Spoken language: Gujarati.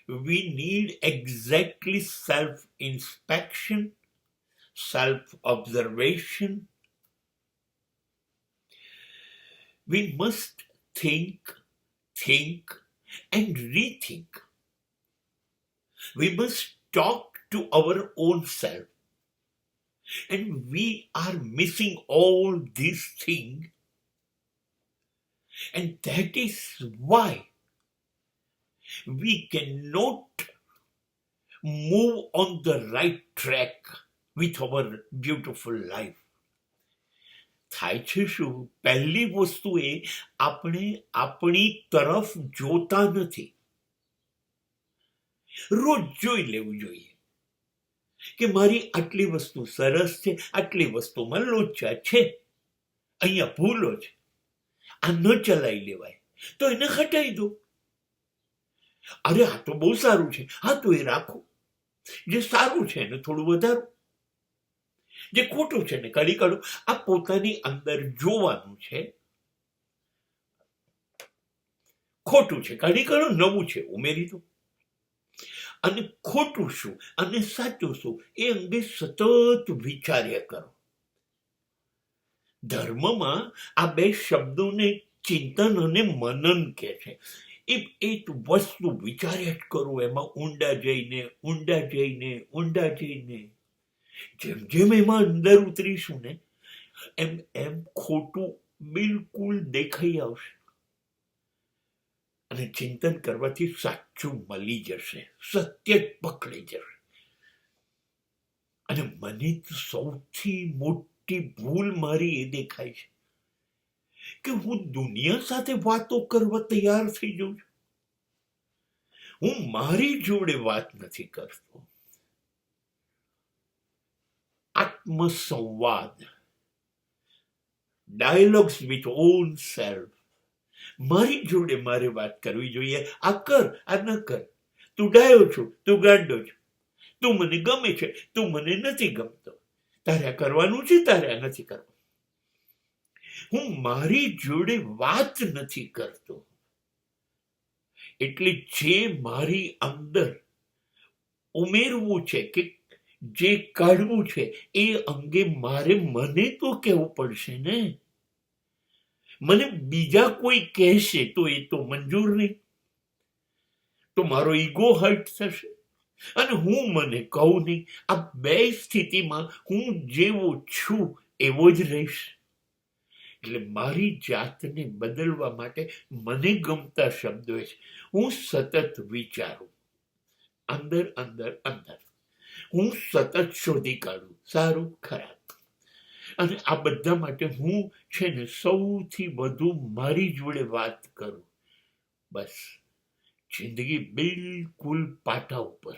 we need exactly self-inspection, self-observation. We must think, and rethink. We must talk to our own self. And we are missing all these things. And that is why we cannot move on the right track with our beautiful life. થાય છે શું? પહેલી વસ્તુ એ આપણે આપણી તરફ જોતા નથી. રોજ જોઈ લેવું જોઈએ કે મારી આટલી વસ્તુ સરસ છે, આટલી વસ્તુમાં લોચા છે, અહીંયા ભૂલો છે, આ ન ચલાવી લેવાય તો એને હટાવી દો. અરે આ તો બહુ સારું છે, હા તો એ રાખો. જે સારું છે એને થોડું વધારો, જે ખોટું છે ને કાઢી કાઢો. આ પોતાની અંદર જોવાનું છે. ખોટું છે કાઢી કાઢો, નવું છે ઉમેરી દો. અને ખોટું શું અને સાચું શું એ અંગે સતત વિચાર્યા કરો. ધર્મમાં આ બે શબ્દોને ચિંતન અને મનન કહે છે. એક વસ્તુ વિચાર્યા જ કરો, એમાં ઊંડા જઈને જેમ જેમ એમાં અંદર ઉતરીશું ને એમ એમ ખોટું બિલકુલ દેખાઈ આવશે. અને ચિંતન કરવાથી સાચું મળી જશે, સત્ય જ પકડી જશે. અને મને તો સૌથી મોટી ભૂલ મારી એ દેખાય છે કે હું દુનિયા સાથે વાતો કરવા તૈયાર થઈ જાઉં છું. હું મારી જોડે વાત નથી કરતો. આત્મસંવાદ, ડાયલોગ્સ વિથ ઓન સેલ્ફ. મારી જોડે મારે વાત કરવી જોઈએ. આ કર, આ ન કર. તું ડાયો છો, તું ગાંડો છો. તું મને ગમે છે, તું મને નથી ગમતો. તારે આ કરવાનું છે, તારે આ નથી કરવાનું. હું મારી જોડે વાત નથી કરતો. એટલે જે મારી અંદર ઉમેરવું છે કે જે કાઢવું છે એ અંગે મારે મને તો કહેવું પડશે ને. મને બીજા કોઈ કહેશે તો એ તો મંજૂર નહીં. તો મારો ઈગો હર્ટ થશે અને હું મને કહું નહીં. આ બે સ્થિતિમાં હું જેવો છું એવો જ રહીશ. એટલે મારી જાતને બદલવા માટે મને ગમતા શબ્દો છે. હું સતત વિચારું, અંદર હું સતત શોધી કાઢું સારું ખરાબ. અને આ બધા માટે હું છે ને સૌથી વધુ મારી જોડે વાત કરું. બસ જિંદગી બિલકુલ પાટા ઉપર.